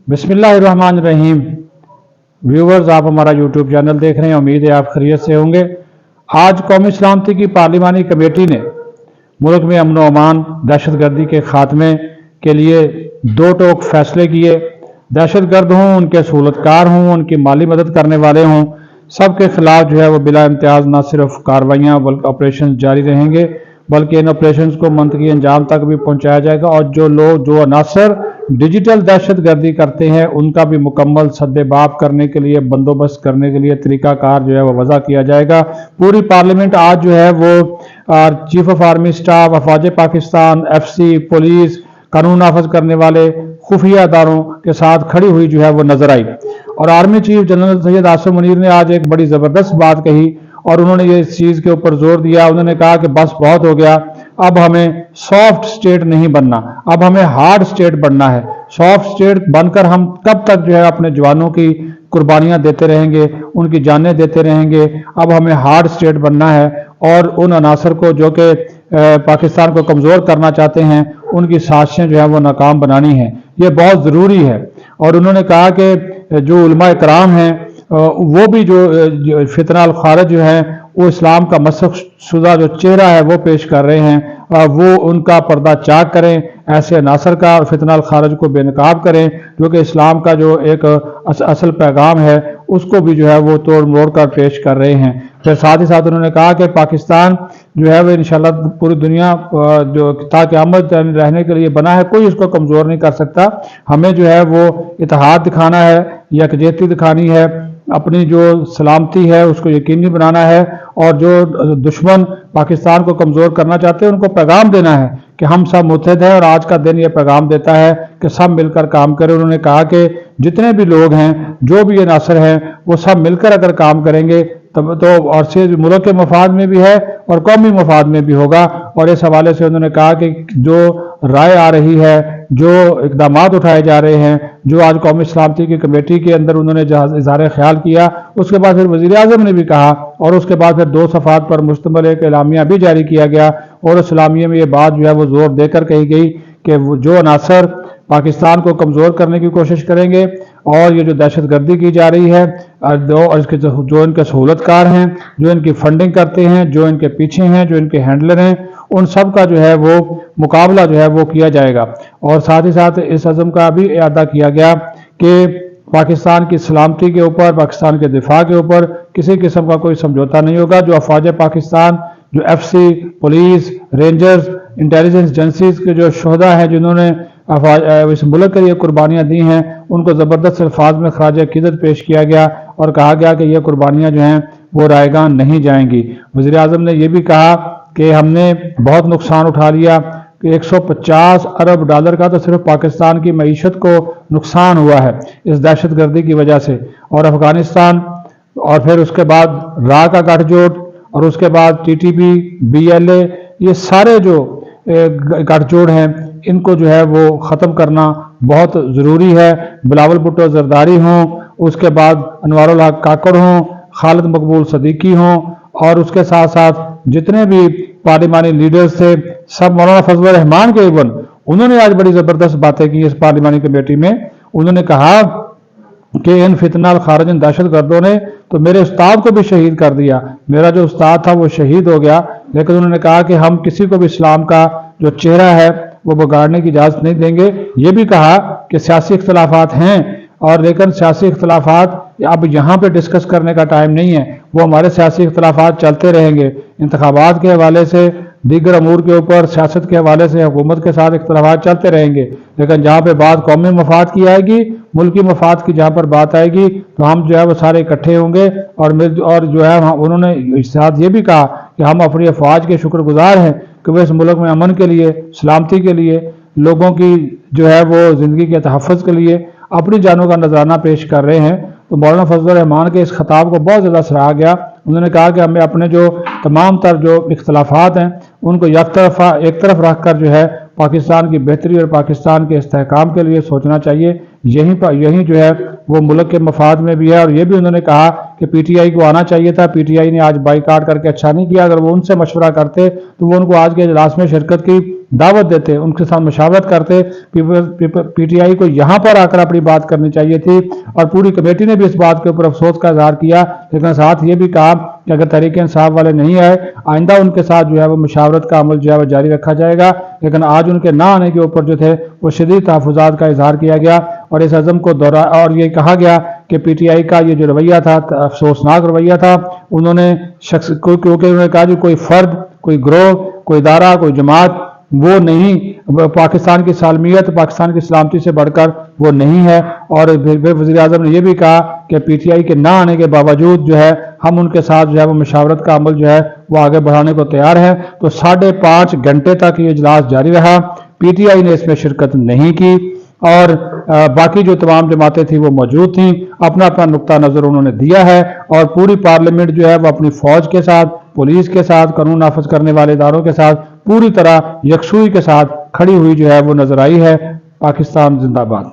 बिस्मिल्लाहिर्रहमानिर्रहीम। व्यूवर्स, आप हमारा यूट्यूब चैनल देख रहे हैं, उम्मीद है आप खैरियत से होंगे। आज कौमी सलामती की पार्लिमानी कमेटी ने मुल्क में अमन व अमान, दहशतगर्दी के खात्मे के लिए दो टोक फैसले किए। दहशतगर्द हों, उनके सहूलतकार हों, उनकी माली मदद करने वाले हों, सब के खिलाफ जो है वो बिला इम्तियाज़ न सिर्फ कार्रवाइयाँ बल्कि ऑपरेशन जारी रहेंगे, बल्कि इन ऑपरेशन को मंतकी अंजाम तक भी पहुँचाया जाएगा। और जो अनासर डिजिटल दहशतगर्दी करते हैं उनका भी मुकम्मल सद्देबाप करने के लिए, बंदोबस्त करने के लिए तरीकाकार जो है वो वज़ा किया जाएगा। पूरी पार्लियामेंट आज जो है वो चीफ ऑफ आर्मी स्टाफ, अफवाज पाकिस्तान, FC, पुलिस, कानून नाफज करने वाले खुफिया अदारों के साथ खड़ी हुई जो है वो नजर आई। और army chief general Syed Asim Munir ने आज एक बड़ी ज़बरदस्त बात कही और उन्होंने ये इस चीज़ के ऊपर जोर दिया। उन्होंने कहा कि बस बहुत हो गया, अब हमें सॉफ्ट स्टेट नहीं बनना, अब हमें हार्ड स्टेट बनना है। सॉफ्ट स्टेट बनकर हम कब तक जो है अपने जवानों की कुर्बानियां देते रहेंगे, उनकी जानें देते रहेंगे। अब हमें हार्ड स्टेट बनना है और उन अनासर को जो कि पाकिस्तान को कमज़ोर करना चाहते हैं, उनकी साजिशें जो है वो नाकाम बनानी है। ये बहुत ज़रूरी है। और उन्होंने कहा कि जो उलमा इकराम हैं वो भी जो फितना अल खारिज जो है वो इस्लाम का मसख शुदा जो चेहरा है वो पेश कर रहे हैं, वो उनका पर्दा चाक करें, ऐसे अनासर का और फितना अल खारिज को बेनकाब करें, जो कि इस्लाम का जो एक असल पैगाम है उसको भी जो है वो तोड़ मोड़ कर पेश कर रहे हैं। फिर साथ ही साथ उन्होंने कहा कि पाकिस्तान जो है वो इंशाल्लाह पूरी दुनिया जो ताक़यामत रहने के लिए बना है, कोई इसको कमज़ोर नहीं कर सकता। हमें जो है वो इत्तेहाद दिखाना है, यकजहती दिखानी है, अपनी जो सलामती है उसको यकीनी बनाना है, और जो दुश्मन पाकिस्तान को कमज़ोर करना चाहते हैं उनको पैगाम देना है कि हम सब मुत्तहिद हैं। और आज का दिन ये पैगाम देता है कि सब मिलकर काम करें। उन्होंने कहा कि जितने भी लोग हैं, जो भी ये नासर हैं, वो सब मिलकर अगर काम करेंगे तब तो और से मुल्क के मफाद में भी है और कौमी मफाद में भी होगा। और इस हवाले से उन्होंने कहा कि जो राय आ रही है, जो इक़दामात उठाए जा रहे हैं, जो आज कौमी सलामती की कमेटी के अंदर उन्होंने इज़हार ख्याल किया, उसके बाद फिर वज़ीर आज़म ने भी कहा और उसके बाद फिर 2 सफ़ात पर मुश्तमिल एक एलामिया भी जारी किया गया। और उस एलामिया में ये बात जो है वो जोर देकर कही गई कि जो अनासर पाकिस्तान को कमज़ोर करने की कोशिश करेंगे और ये जो दहशतगर्दी की जा रही है, और इसके जो इनके सहूलतकार हैं, जो इनकी फंडिंग करते हैं, जो इनके पीछे हैं, जो इनके हैंडलर हैं, उन सब का जो है वो मुकाबला जो है वो किया जाएगा। और साथ ही साथ इस अज़म का भी इआदा किया गया कि पाकिस्तान की सलामती के ऊपर, पाकिस्तान के दिफा के ऊपर किसी किस्म का कोई समझौता नहीं होगा। जो अफवाज पाकिस्तान, जो FC, police, rangers, intelligence agencies के जो शोहदा हैं जिन्होंने इस मुल्क के लिए कुर्बानियाँ दी हैं, उनको ज़बरदस्त अल्फाज में खराज अक़ीदत पेश किया गया और कहा गया कि ये कुर्बानियाँ जो हैं वो रायगान नहीं जाएंगी। वज़ीर आज़म ने यह भी कहा कि हमने बहुत नुकसान उठा लिया कि 150 अरब डॉलर का तो सिर्फ पाकिस्तान की मईशत को नुकसान हुआ है इस दहशतगर्दी की वजह से। और अफगानिस्तान और फिर उसके बाद रा का गठजोड़ और उसके बाद TTP, BLA, ये सारे जो गठजोड़ हैं इनको जो है वो ख़त्म करना बहुत ज़रूरी है। बिलावल भुट्टो जरदारी हों, उसके बाद अनवारुल हक काकड़ हों, खालिद मकबूल सदीकी हों, और उसके साथ साथ जितने भी पार्लिमानी लीडर्स थे, सब मौलाना फजल रहमान के इवन उन्होंने आज बड़ी ज़बरदस्त बातें की इस पार्लिमानी कमेटी में। उन्होंने कहा कि इन फितना अल खारिज दहशतगर्दों ने तो मेरे उस्ताद को भी शहीद कर दिया, मेरा जो उस्ताद था वो शहीद हो गया। लेकिन उन्होंने कहा कि हम किसी को भी इस्लाम का जो चेहरा है वो बिगाड़ने की इजाज़त नहीं देंगे। ये भी कहा कि सियासी इख्तलाफात हैं, और लेकिन सियासी इख्तलाफात अब यहाँ पे डिस्कस करने का टाइम नहीं है, वो हमारे सियासी इख्तलाफात चलते रहेंगे। इंतखाबात के हवाले से, दीगर अमूर के ऊपर, सियासत के हवाले से हुकूमत के साथ इख्तलाफात चलते रहेंगे, लेकिन जहाँ पे बात कौमी मफाद की आएगी, मुल्की मफाद की जहाँ पर बात आएगी, तो हम जो है वो सारे इकट्ठे होंगे। और जो है उन्होंने साथ ये भी कहा कि हम अपनी अफवाज के शुक्रगुजार हैं कि वो इस मुल्क में अमन के लिए, सलामती के लिए, लोगों की जो है वो ज़िंदगी के तहफ़्फ़ुज़ के लिए अपनी जानों का नजराना पेश कर रहे हैं। तो मौलाना फजल रहमान के इस खिताब को बहुत ज़्यादा सराहा गया। उन्होंने कहा कि हमें अपने जो तमाम तर जो इख्तलाफात हैं उनको एक तरफ रख कर जो है पाकिस्तान की बेहतरी और पाकिस्तान के इस्तेहकाम के लिए सोचना चाहिए। यही जो है वो मुल्क के मफाद में भी है। और ये भी उन्होंने कहा कि पीटीआई को आना चाहिए था। पीटीआई ने आज बाइकाट करके अच्छा नहीं किया। अगर वो उनसे मशवरा करते तो वो उनको आज के इजलास में शिरकत की दावत देते, उनके साथ मशावरत करते। पीटीआई को यहाँ पर आकर अपनी बात करनी चाहिए थी और पूरी कमेटी ने भी इस बात के ऊपर अफसोस का इजहार किया, लेकिन साथ ये भी कहा कि अगर तहरीक इंसाफ वाले नहीं आए आइंदा उनके साथ जो है वो मशावरत का अमल जो है वो जारी रखा जाएगा। लेकिन आज उनके ना आने के ऊपर जो थे वो शदीद तहफ़्फ़ुज़ात का इजहार किया गया और इस अज़म को दोहरा और ये कहा गया कि पीटीआई का ये जो रवैया था अफसोसनाक रवैया था। उन्होंने क्योंकि उन्होंने कहा कि कोई फर्द, कोई गिरोह, कोई इदारा, कोई जमात वो नहीं, पाकिस्तान की सालमियत, पाकिस्तान की सलामती से बढ़कर वो नहीं है। और फिर वज़ीर आज़म ने यह भी कहा कि पीटीआई के ना आने के बावजूद जो है हम उनके साथ जो है वो मशावरत का अमल जो है वो आगे बढ़ाने को तैयार है। तो 5.5 घंटे तक ये इजलास जारी रहा। पीटीआई ने इसमें शिरकत नहीं की और बाकी जो तमाम जमातें थी वो मौजूद थीं। अपना अपना नुक्ता नज़र उन्होंने दिया है और पूरी पार्लियामेंट जो है वो अपनी फौज के साथ, पुलिस के साथ, कानून नाफिज करने वाले इदारों के साथ पूरी तरह यकसुई के साथ खड़ी हुई जो है वो नजर आई है। पाकिस्तान जिंदाबाद।